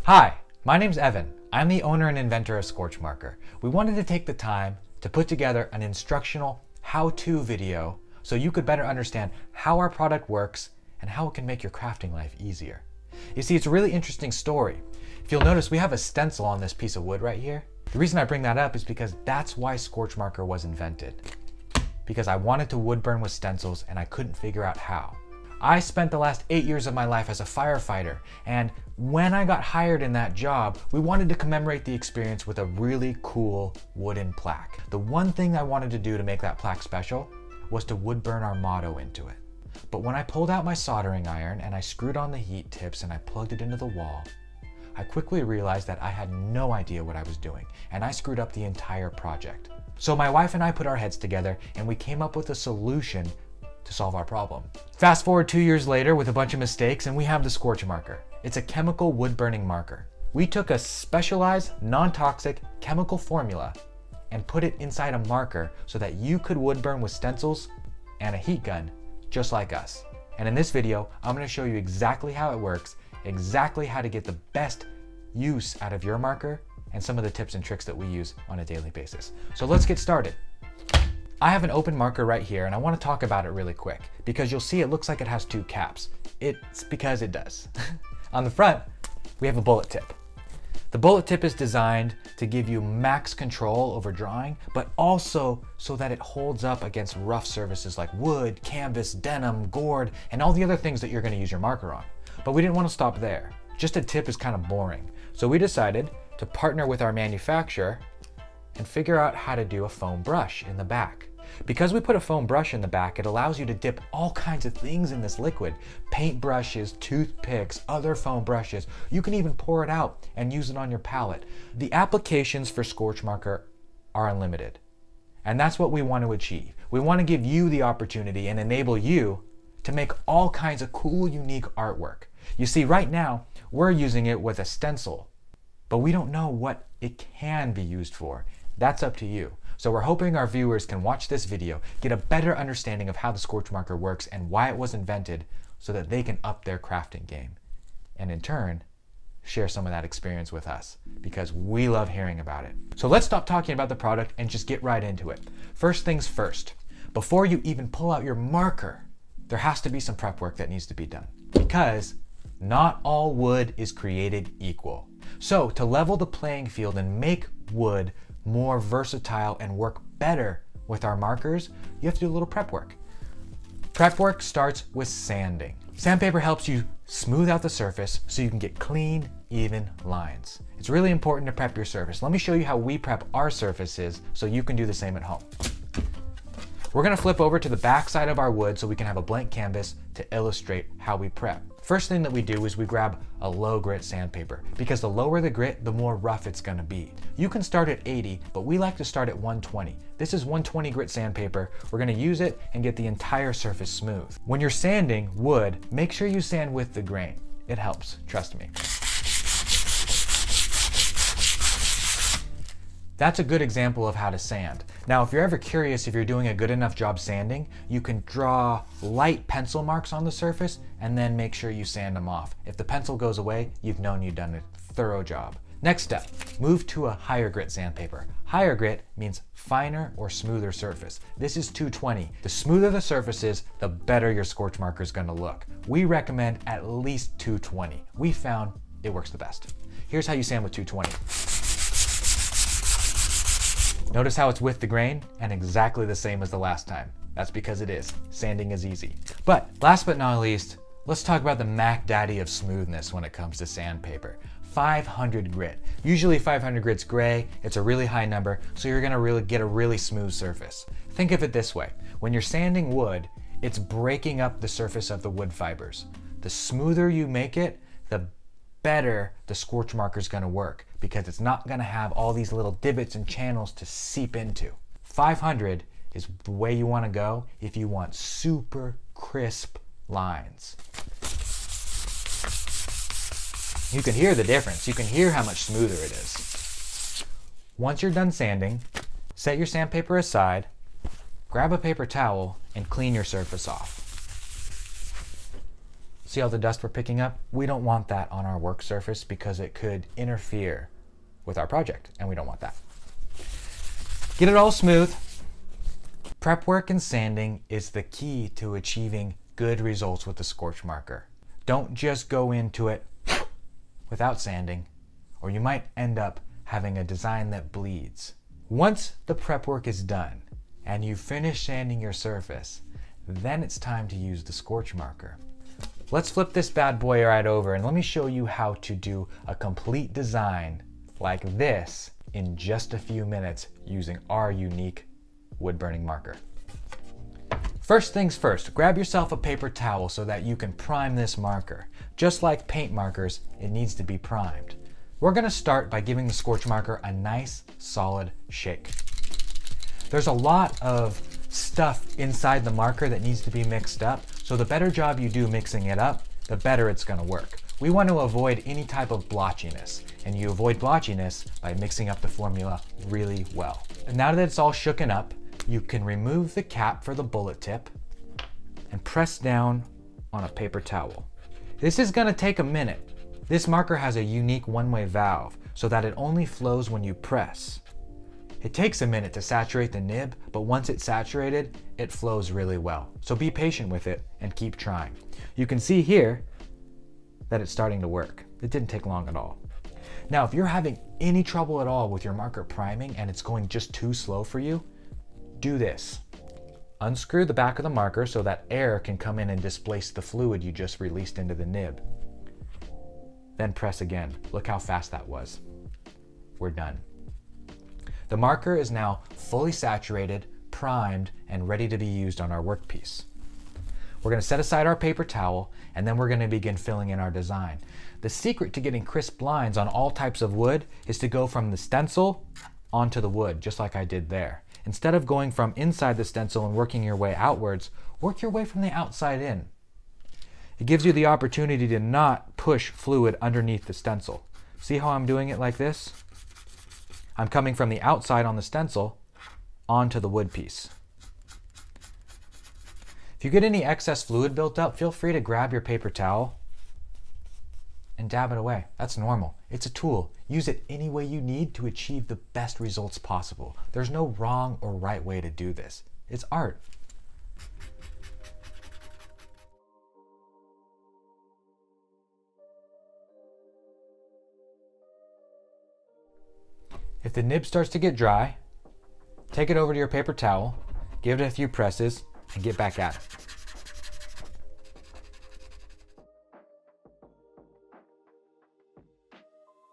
Hi, my name's Evan. I'm the owner and inventor of Scorch Marker. We wanted to take the time to put together an instructional how-to video so you could better understand how our product works and how it can make your crafting life easier. You see, it's a really interesting story. If you'll notice, we have a stencil on this piece of wood right here. The reason I bring that up is because that's why Scorch Marker was invented. Because I wanted to wood burn with stencils and I couldn't figure out how. I spent the last 8 years of my life as a firefighter, and when I got hired in that job, we wanted to commemorate the experience with a really cool wooden plaque. The one thing I wanted to do to make that plaque special was to wood burn our motto into it. But when I pulled out my soldering iron and I screwed on the heat tips and I plugged it into the wall, I quickly realized that I had no idea what I was doing, and I screwed up the entire project. So my wife and I put our heads together and we came up with a solution to solve our problem. Fast forward 2 years later with a bunch of mistakes and we have the Scorch Marker. It's a chemical wood burning marker. We took a specialized, non-toxic chemical formula and put it inside a marker so that you could wood burn with stencils and a heat gun just like us. And in this video, I'm going to show you exactly how it works, exactly how to get the best use out of your marker, and some of the tips and tricks that we use on a daily basis. So let's get started. I have an open marker right here and I want to talk about it really quick because you'll see it looks like it has two caps. It's because it does. On the front, we have a bullet tip. The bullet tip is designed to give you max control over drawing, but also so that it holds up against rough surfaces like wood, canvas, denim, gourd, and all the other things that you're going to use your marker on. But we didn't want to stop there. Just a tip is kind of boring. So we decided to partner with our manufacturer and figure out how to do a foam brush in the back. Because we put a foam brush in the back, it allows you to dip all kinds of things in this liquid. Paint brushes, toothpicks, other foam brushes. You can even pour it out and use it on your palette. The applications for Scorch Marker are unlimited. And that's what we want to achieve. We want to give you the opportunity and enable you to make all kinds of cool, unique artwork. You see, right now, we're using it with a stencil, but we don't know what it can be used for. That's up to you. So we're hoping our viewers can watch this video, get a better understanding of how the Scorch Marker works and why it was invented so that they can up their crafting game. And in turn, share some of that experience with us because we love hearing about it. So let's stop talking about the product and just get right into it. First things first, before you even pull out your marker, there has to be some prep work that needs to be done because not all wood is created equal. So to level the playing field and make wood more versatile and work better with our markers, you have to do a little prep work. Prep work starts with sanding. Sandpaper helps you smooth out the surface so you can get clean, even lines. It's really important to prep your surface. Let me show you how we prep our surfaces so you can do the same at home. We're gonna flip over to the back side of our wood so we can have a blank canvas to illustrate how we prep. First thing that we do is we grab a low grit sandpaper because the lower the grit, the more rough it's gonna be. You can start at 80, but we like to start at 120. This is 120 grit sandpaper. We're gonna use it and get the entire surface smooth. When you're sanding wood, make sure you sand with the grain. It helps, trust me. That's a good example of how to sand. Now, if you're ever curious if you're doing a good enough job sanding, you can draw light pencil marks on the surface and then make sure you sand them off. If the pencil goes away, you've known you've done a thorough job. Next step, move to a higher grit sandpaper. Higher grit means finer or smoother surface. This is 220. The smoother the surface is, the better your Scorch Marker is gonna look. We recommend at least 220. We found it works the best. Here's how you sand with 220. Notice how it's with the grain and exactly the same as the last time. That's because it is. Sanding is easy. But last but not least, let's talk about the Mac Daddy of smoothness when it comes to sandpaper. 500 grit. Usually 500 grit's gray. It's a really high number, so you're gonna really get a really smooth surface. Think of it this way. When you're sanding wood, it's breaking up the surface of the wood fibers. The smoother you make it, the better the Scorch Marker is gonna work because it's not gonna have all these little divots and channels to seep into. 500 is the way you wanna go if you want super crisp lines. You can hear the difference. You can hear how much smoother it is. Once you're done sanding, set your sandpaper aside, grab a paper towel, and clean your surface off. See all the dust we're picking up? We don't want that on our work surface because it could interfere with our project, and we don't want that. Get it all smooth. Prep work and sanding is the key to achieving good results with the Scorch Marker. Don't just go into it without sanding, or you might end up having a design that bleeds. Once the prep work is done and you finish sanding your surface, then it's time to use the Scorch Marker. Let's flip this bad boy right over and let me show you how to do a complete design like this in just a few minutes using our unique wood burning marker. First things first, grab yourself a paper towel so that you can prime this marker. Just like paint markers, it needs to be primed. We're gonna start by giving the Scorch Marker a nice solid shake. There's a lot of stuff inside the marker that needs to be mixed up, so the better job you do mixing it up, the better it's gonna work. We want to avoid any type of blotchiness, and you avoid blotchiness by mixing up the formula really well. And now that it's all shooken up, you can remove the cap for the bullet tip and press down on a paper towel. This is gonna take a minute. This marker has a unique one-way valve so that it only flows when you press. It takes a minute to saturate the nib, but once it's saturated, it flows really well. So be patient with it and keep trying. You can see here that it's starting to work. It didn't take long at all. Now, if you're having any trouble at all with your marker priming and it's going just too slow for you, do this. Unscrew the back of the marker so that air can come in and displace the fluid you just released into the nib. Then press again. Look how fast that was. We're done. The marker is now fully saturated, primed, and ready to be used on our workpiece. We're going to set aside our paper towel, and then we're going to begin filling in our design. The secret to getting crisp lines on all types of wood is to go from the stencil onto the wood, just like I did there. Instead of going from inside the stencil and working your way outwards, work your way from the outside in. It gives you the opportunity to not push fluid underneath the stencil. See how I'm doing it like this? I'm coming from the outside on the stencil onto the wood piece. If you get any excess fluid built up, feel free to grab your paper towel and dab it away. That's normal. It's a tool. Use it any way you need to achieve the best results possible. There's no wrong or right way to do this. It's art. If the nib starts to get dry, take it over to your paper towel, give it a few presses, and get back at it.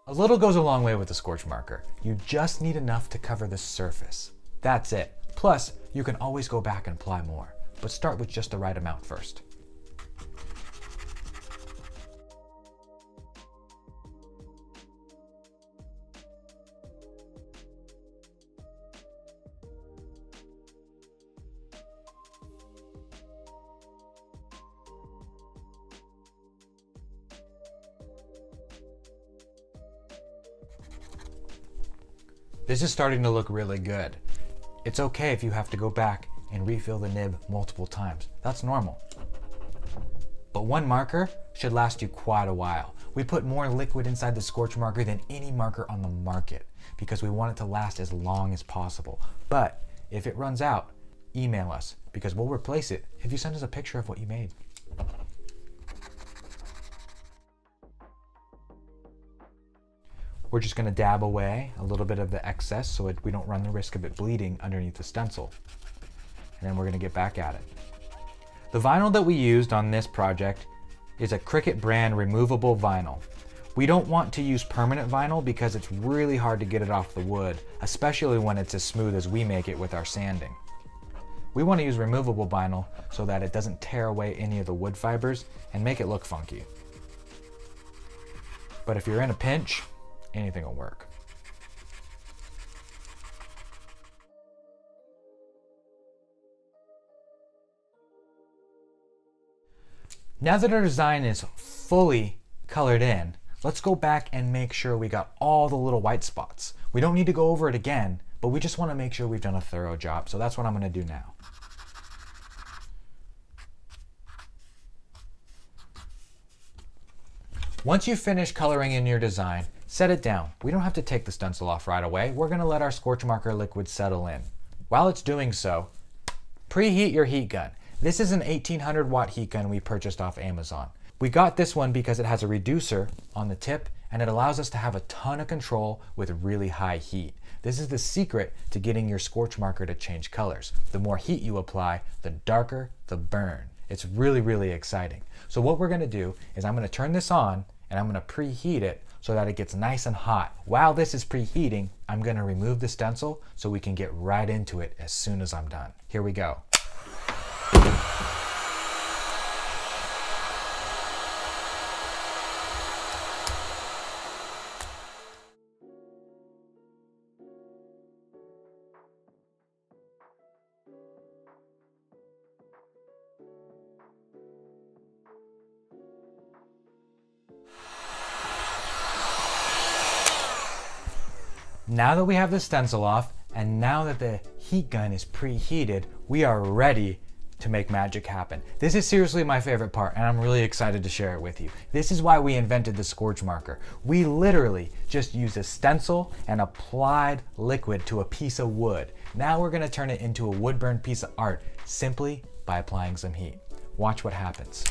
A little goes a long way with the Scorch Marker. You just need enough to cover the surface. That's it. Plus, you can always go back and apply more, but start with just the right amount first. This is starting to look really good. It's okay if you have to go back and refill the nib multiple times. That's normal. But one marker should last you quite a while. We put more liquid inside the Scorch Marker than any marker on the market because we want it to last as long as possible. But if it runs out, email us because we'll replace it if you send us a picture of what you made. We're just going to dab away a little bit of the excess so we don't run the risk of it bleeding underneath the stencil. And then we're going to get back at it. The vinyl that we used on this project is a Cricut brand removable vinyl. We don't want to use permanent vinyl because it's really hard to get it off the wood, especially when it's as smooth as we make it with our sanding. We want to use removable vinyl so that it doesn't tear away any of the wood fibers and make it look funky. But if you're in a pinch, anything will work. Now that our design is fully colored in, let's go back and make sure we got all the little white spots. We don't need to go over it again, but we just want to make sure we've done a thorough job. So that's what I'm going to do now. Once you finish coloring in your design, set it down. We don't have to take the stencil off right away. We're gonna let our Scorch Marker liquid settle in. While it's doing so, preheat your heat gun. This is an 1800 watt heat gun we purchased off Amazon. We got this one because it has a reducer on the tip and it allows us to have a ton of control with really high heat. This is the secret to getting your Scorch Marker to change colors. The more heat you apply, the darker the burn. It's really, really exciting. So what we're gonna do is I'm gonna turn this on and I'm gonna preheat it so that it gets nice and hot. While this is preheating, I'm gonna remove the stencil so we can get right into it as soon as I'm done. Here we go. Now that we have the stencil off, and now that the heat gun is preheated, we are ready to make magic happen. This is seriously my favorite part, and I'm really excited to share it with you. This is why we invented the Scorch Marker. We literally just used a stencil and applied liquid to a piece of wood. Now we're gonna turn it into a wood burn piece of art simply by applying some heat. Watch what happens.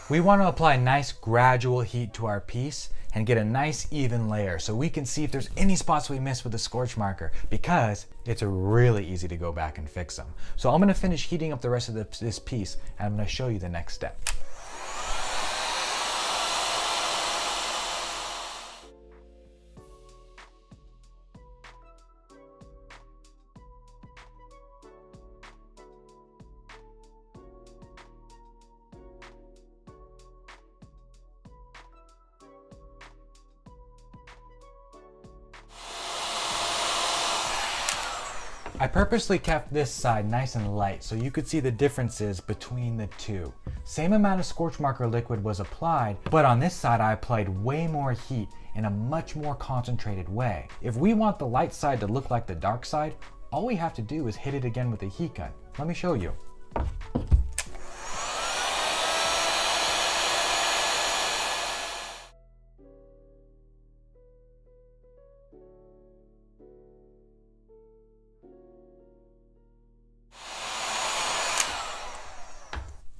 We want to apply nice gradual heat to our piece and get a nice even layer so we can see if there's any spots we missed with the Scorch Marker, because it's really easy to go back and fix them. So I'm going to finish heating up the rest of this piece and I'm going to show you the next step. I purposely kept this side nice and light so you could see the differences between the two. Same amount of Scorch Marker liquid was applied, but on this side I applied way more heat in a much more concentrated way. If we want the light side to look like the dark side, all we have to do is hit it again with a heat gun. Let me show you.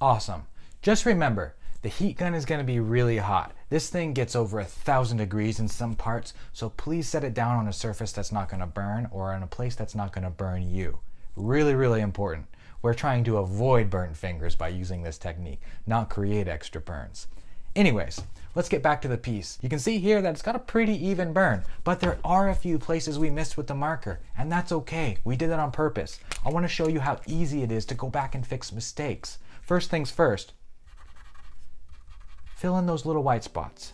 Awesome. Just remember, the heat gun is going to be really hot. This thing gets over 1,000 degrees in some parts, so please set it down on a surface that's not going to burn or in a place that's not going to burn you. Really, really important. We're trying to avoid burnt fingers by using this technique, not create extra burns. Anyways, let's get back to the piece. You can see here that it's got a pretty even burn, but there are a few places we missed with the marker, and that's okay. We did that on purpose. I want to show you how easy it is to go back and fix mistakes. First things first, fill in those little white spots.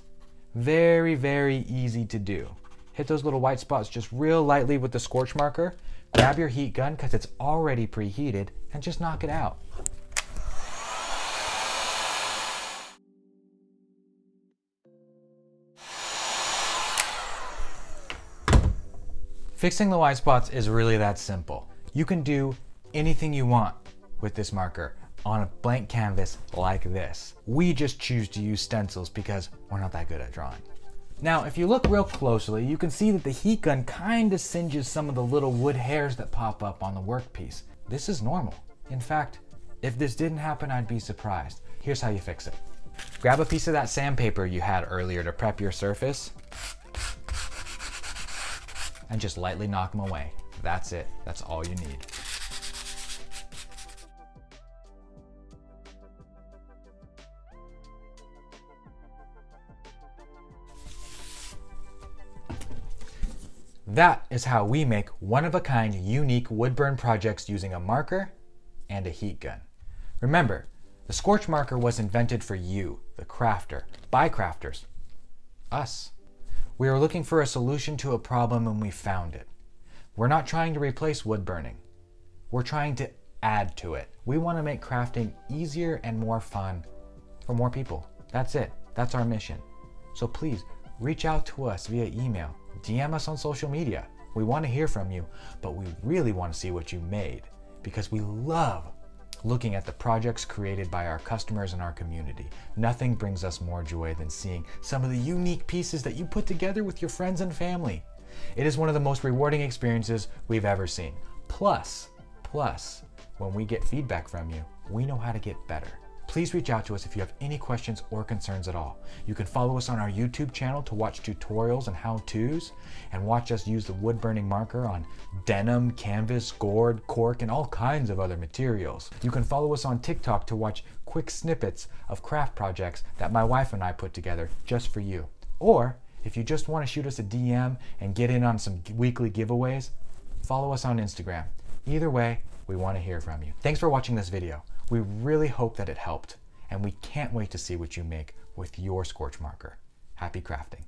Very, very easy to do. Hit those little white spots just real lightly with the Scorch Marker. Grab your heat gun because it's already preheated and just knock it out. Fixing the white spots is really that simple. You can do anything you want with this marker on a blank canvas like this. We just choose to use stencils because we're not that good at drawing. Now, if you look real closely, you can see that the heat gun kind of singes some of the little wood hairs that pop up on the workpiece. This is normal. In fact, if this didn't happen, I'd be surprised. Here's how you fix it. Grab a piece of that sandpaper you had earlier to prep your surface and just lightly knock them away. That's it. That's all you need. That is how we make one-of-a-kind, unique wood burn projects using a marker and a heat gun. Remember, the Scorch Marker was invented for you, the crafter, by crafters, us. We were looking for a solution to a problem and we found it. We're not trying to replace wood burning. We're trying to add to it. We want to make crafting easier and more fun for more people. That's it. That's our mission. So please reach out to us via email, DM us on social media. We want to hear from you, but we really want to see what you made because we love looking at the projects created by our customers and our community. Nothing brings us more joy than seeing some of the unique pieces that you put together with your friends and family. It is one of the most rewarding experiences we've ever seen. Plus, when we get feedback from you, we know how to get better. Please reach out to us if you have any questions or concerns at all. You can follow us on our YouTube channel to watch tutorials and how-tos, and watch us use the wood burning marker on denim, canvas, gourd, cork, and all kinds of other materials. You can follow us on TikTok to watch quick snippets of craft projects that my wife and I put together just for you. Or if you just want to shoot us a DM and get in on some weekly giveaways, follow us on Instagram. Either way, we want to hear from you. Thanks for watching this video. We really hope that it helped, and we can't wait to see what you make with your Scorch Marker. Happy crafting.